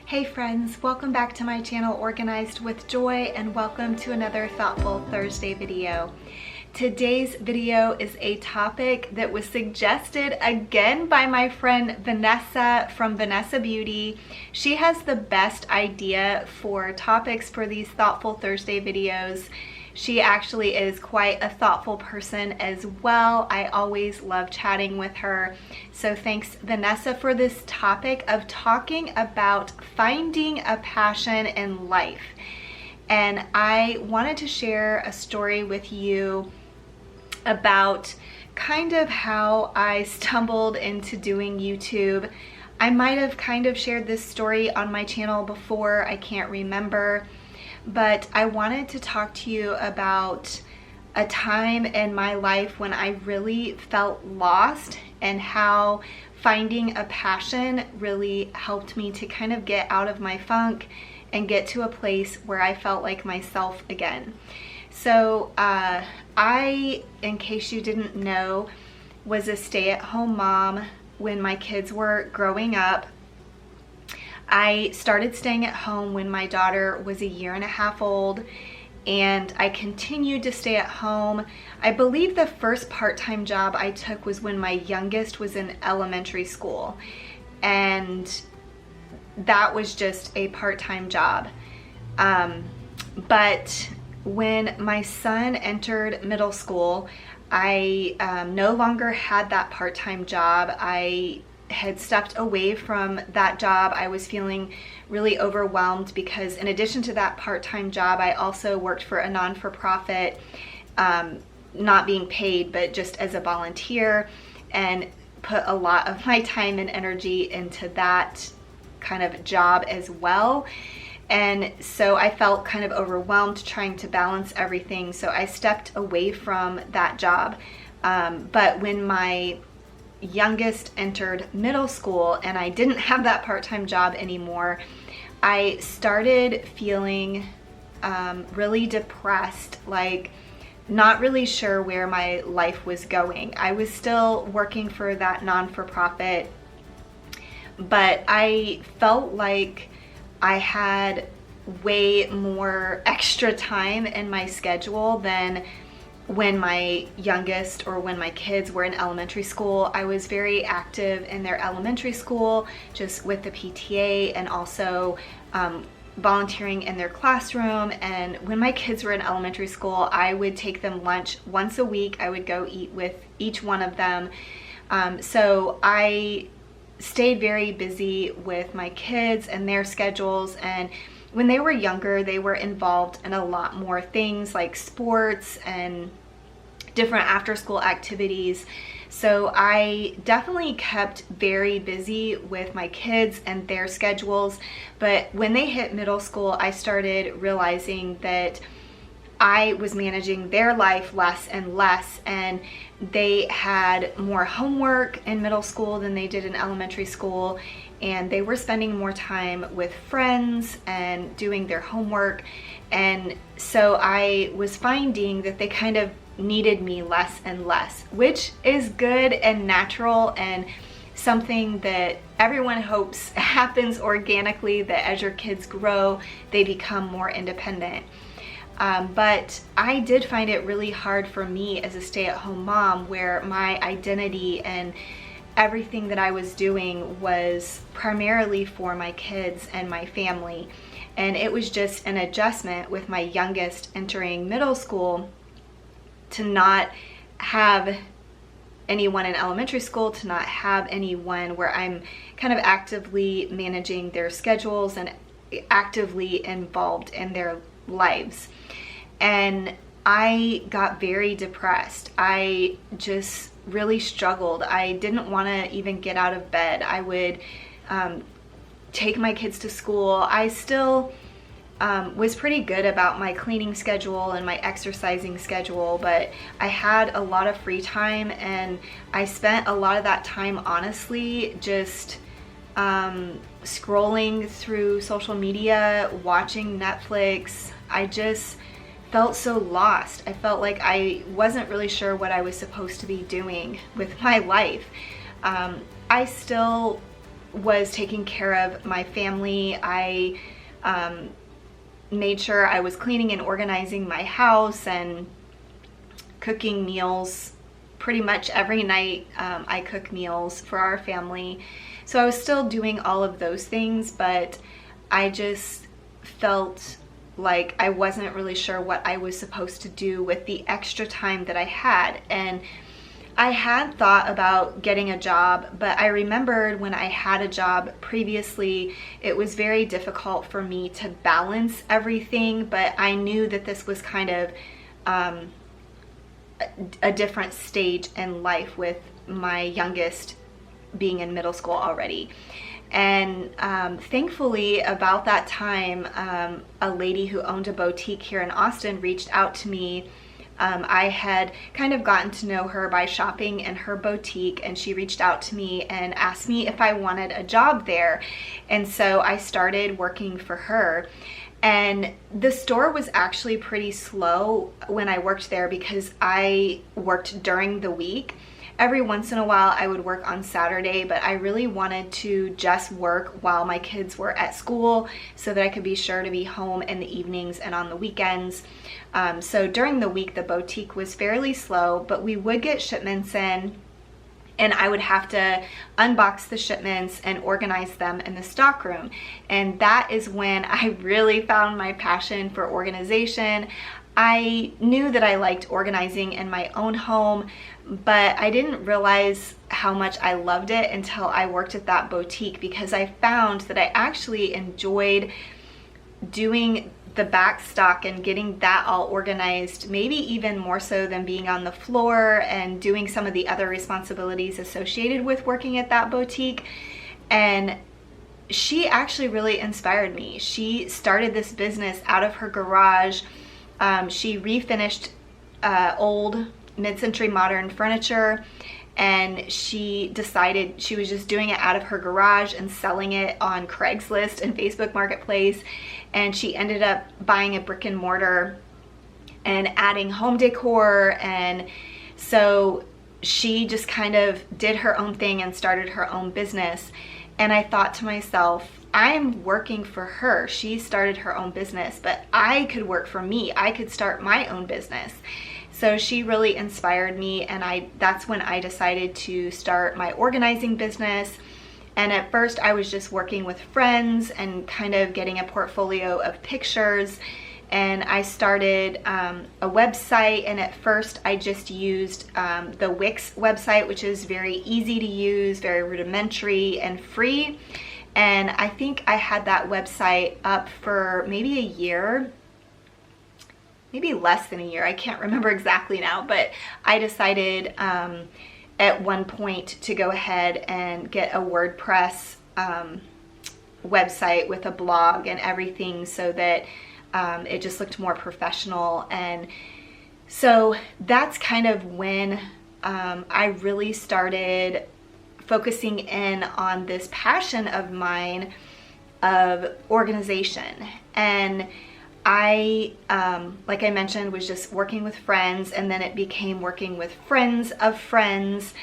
Hey friends, welcome back to my channel Organized with Joy, and welcome to another Thoughtful Thursday video. Today's video is a topic that was suggested again by my friend Vanessa from Vanessa Beauty. She has the best idea for topics for these Thoughtful Thursday videos. She actually is quite a thoughtful person as well. I always love chatting with her. So thanks, Vanessa, for this topic of talking about finding a passion in life. And I wanted to share a story with you about kind of how I stumbled into doing YouTube. I might have kind of shared this story on my channel before, I can't remember. But I wanted to talk to you about a time in my life when I really felt lost and how finding a passion really helped me to kind of get out of my funk and get to a place where I felt like myself again. So I, in case you didn't know, was a stay-at-home mom when my kids were growing up. I started staying at home when my daughter was 1.5 years old, and I continued to stay at home. I believe the first part-time job I took was when my youngest was in elementary school, and that was just a part-time job. But when my son entered middle school, I no longer had that part-time job. I had stepped away from that job. I was feeling really overwhelmed because in addition to that part-time job, I also worked for a non-for-profit, not being paid, but just as a volunteer, and put a lot of my time and energy into that kind of job as well. And so I felt kind of overwhelmed trying to balance everything. So I stepped away from that job. But when my youngest entered middle school and I didn't have that part-time job anymore, I started feeling really depressed, like not really sure where my life was going. I was still working for that non-for-profit, but I felt like I had way more extra time in my schedule than when my youngest or when my kids were in elementary school. I was very active in their elementary school, just with the PTA, and also volunteering in their classroom. And when my kids were in elementary school, I would take them lunch once a week. I would go eat with each one of them. So I stayed very busy with my kids and their schedules. And when they were younger, they were involved in a lot more things like sports and different after-school activities. So I definitely kept very busy with my kids and their schedules. But when they hit middle school, I started realizing that I was managing their life less and less, and they had more homework in middle school than they did in elementary school, and they were spending more time with friends and doing their homework. And so I was finding that they kind of needed me less and less, which is good and natural and something that everyone hopes happens organically, that as your kids grow, they become more independent. But I did find it really hard for me as a stay-at-home mom, where my identity and everything that I was doing was primarily for my kids and my family. And it was just an adjustment with my youngest entering middle school to not have anyone in elementary school, to not have anyone where I'm kind of actively managing their schedules and actively involved in their lives. And I got very depressed. I just really struggled. I didn't want to even get out of bed. I would take my kids to school. I still was pretty good about my cleaning schedule and my exercising schedule, but I had a lot of free time, and I spent a lot of that time honestly just scrolling through social media, watching Netflix. I just felt so lost. I felt like I wasn't really sure what I was supposed to be doing with my life. I still was taking care of my family. I made sure I was cleaning and organizing my house and cooking meals. Pretty much every night I cook meals for our family. So I was still doing all of those things, but I just felt like I wasn't really sure what I was supposed to do with the extra time that I had. And I had thought about getting a job, but I remembered when I had a job previously, it was very difficult for me to balance everything, but I knew that this was kind of a different stage in life with my youngest being in middle school already. And thankfully, about that time, a lady who owned a boutique here in Austin reached out to me. I had kind of gotten to know her by shopping in her boutique, and she reached out to me and asked me if I wanted a job there. And so I started working for her. And the store was actually pretty slow when I worked there because I worked during the week. Every once in a while I would work on Saturday, but I really wanted to just work while my kids were at school so that I could be sure to be home in the evenings and on the weekends. So during the week, the boutique was fairly slow, but we would get shipments in, and I would have to unbox the shipments and organize them in the stockroom. And that is when I really found my passion for organization. I knew that I liked organizing in my own home, but I didn't realize how much I loved it until I worked at that boutique, because I found that I actually enjoyed doing the back stock and getting that all organized, maybe even more so than being on the floor and doing some of the other responsibilities associated with working at that boutique. And she actually really inspired me. She started this business out of her garage. She refinished old mid-century modern furniture, and she decided she was just doing it out of her garage and selling it on Craigslist and Facebook Marketplace. And she ended up buying a brick and mortar and adding home decor. And so she just kind of did her own thing and started her own business. And I thought to myself, I'm working for her. She started her own business, but I could work for me. I could start my own business. So she really inspired me, and that's when I decided to start my organizing business. And at first I was just working with friends and kind of getting a portfolio of pictures. And I started a website, and at first I just used the Wix website, which is very easy to use, very rudimentary and free. And I think I had that website up for maybe a year, maybe less than a year. I can't remember exactly now, but I decided at one point to go ahead and get a WordPress website with a blog and everything, so that it just looked more professional. And so that's kind of when I really started focusing in on this passion of mine of organization. And I, like I mentioned, was just working with friends, and then it became working with friends of friends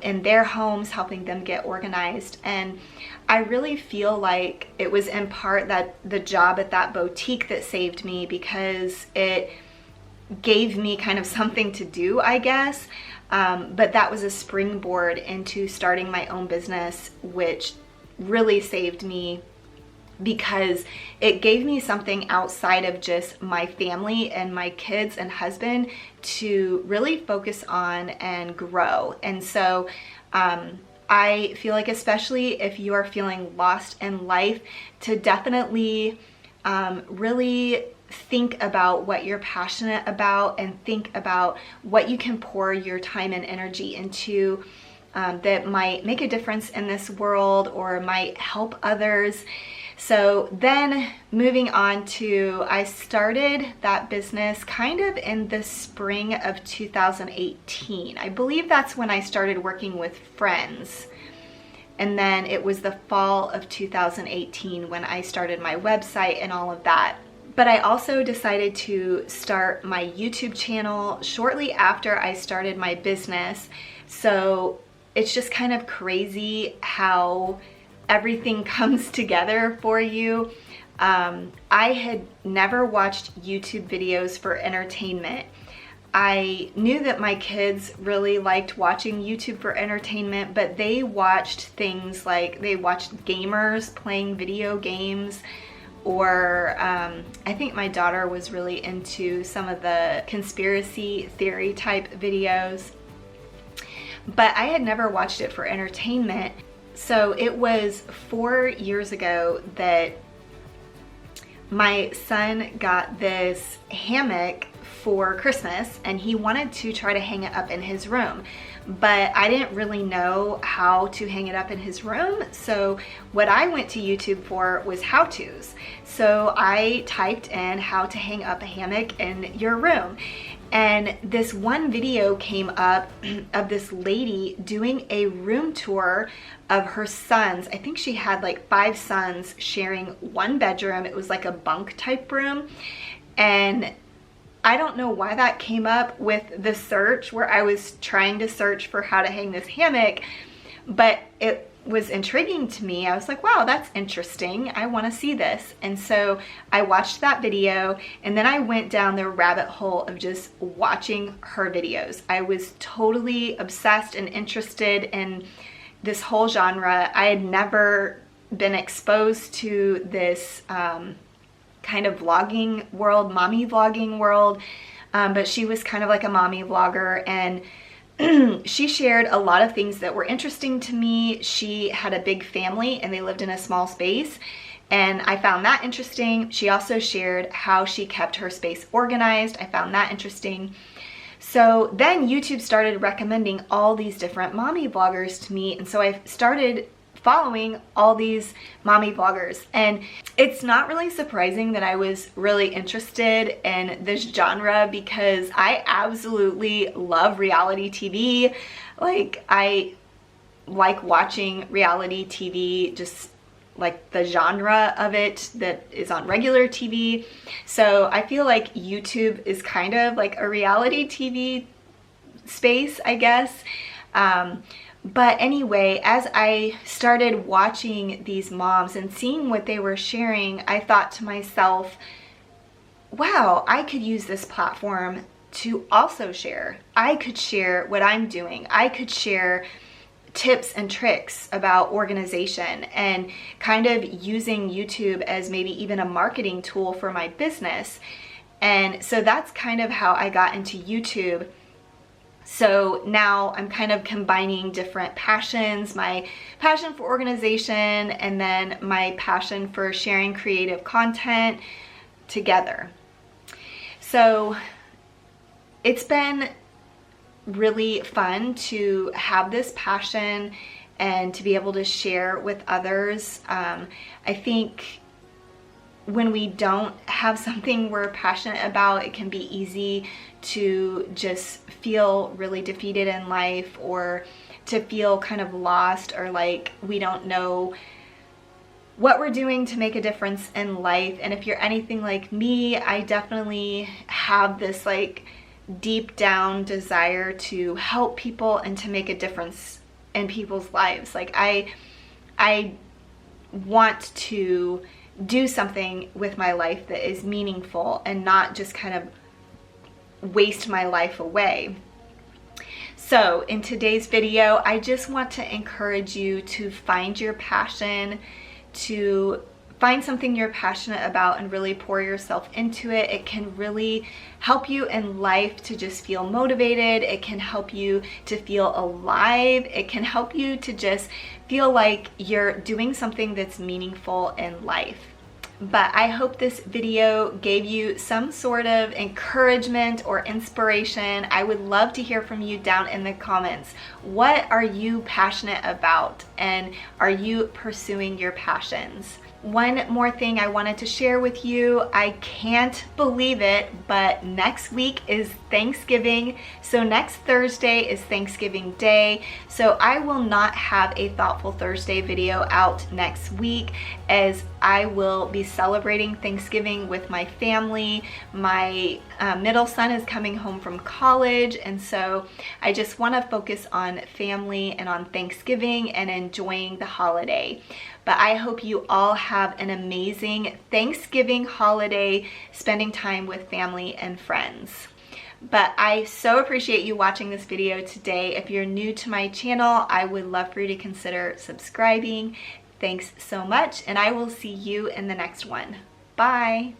in their homes, helping them get organized. And I really feel like it was in part that the job at that boutique that saved me, because it gave me kind of something to do, I guess. But that was a springboard into starting my own business, which really saved me, because it gave me something outside of just my family and my kids and husband to really focus on and grow. And so I feel like, especially if you are feeling lost in life, to definitely really think about what you're passionate about, and think about what you can pour your time and energy into that might make a difference in this world or might help others. So then moving on to, I started that business kind of in the spring of 2018. I believe that's when I started working with friends. And then it was the fall of 2018 when I started my website and all of that. But I also decided to start my YouTube channel shortly after I started my business. So it's just kind of crazy how everything comes together for you. I had never watched YouTube videos for entertainment. I knew that my kids really liked watching YouTube for entertainment, but they watched things like, they watched gamers playing video games, or I think my daughter was really into some of the conspiracy theory type videos, but I had never watched it for entertainment. So it was 4 years ago that my son got this hammock for Christmas, and he wanted to try to hang it up in his room, but I didn't really know how to hang it up in his room. So what I went to YouTube for was how-tos. So I typed in how to hang up a hammock in your room, and this one video came up of this lady doing a room tour of her sons. I think she had like 5 sons sharing one bedroom. It was like a bunk type room, and I don't know why that came up with the search where I was trying to search for how to hang this hammock, but it was intriguing to me. I was like, wow, that's interesting. I want to see this. And so I watched that video, and then I went down the rabbit hole of just watching her videos. I was totally obsessed and interested in this whole genre. I had never been exposed to this kind of vlogging world, mommy vlogging world, but she was kind of like a mommy vlogger, and she shared a lot of things that were interesting to me. She had a big family and they lived in a small space, and I found that interesting. She also shared how she kept her space organized. I found that interesting. So then YouTube started recommending all these different mommy vloggers to me, and so I started following all these mommy vloggers. And it's not really surprising that I was really interested in this genre, because I absolutely love reality TV. Like, I like watching reality TV, just like the genre of it that is on regular TV. So I feel like YouTube is kind of like a reality TV space, I guess. But anyway, as I started watching these moms and seeing what they were sharing, I thought to myself, wow, I could use this platform to also share. I could share what I'm doing. I could share tips and tricks about organization, and kind of using YouTube as maybe even a marketing tool for my business. And so that's kind of how I got into YouTube. So now I'm kind of combining different passions, my passion for organization and then my passion for sharing creative content together. So it's been really fun to have this passion and to be able to share with others. I think when we don't have something we're passionate about, it can be easy to just feel really defeated in life, or to feel kind of lost, or like we don't know what we're doing to make a difference in life. And if you're anything like me, I definitely have this like deep down desire to help people and to make a difference in people's lives. Like I want to do something with my life that is meaningful and not just kind of waste my life away. So in today's video, I just want to encourage you to find your passion, to find something you're passionate about and really pour yourself into it. It can really help you in life to just feel motivated. It can help you to feel alive. It can help you to just feel like you're doing something that's meaningful in life. But I hope this video gave you some sort of encouragement or inspiration. I would love to hear from you down in the comments. What are you passionate about, and are you pursuing your passions? One more thing I wanted to share with you. I can't believe it, but next week is Thanksgiving. So next Thursday is Thanksgiving Day. So I will not have a Thoughtful Thursday video out next week, as I will be celebrating Thanksgiving with my family. My middle son is coming home from college, and so I just want to focus on family and on Thanksgiving and enjoying the holiday. But I hope you all have an amazing Thanksgiving holiday, spending time with family and friends. But I so appreciate you watching this video today. If you're new to my channel, I would love for you to consider subscribing. Thanks so much, and I will see you in the next one. Bye.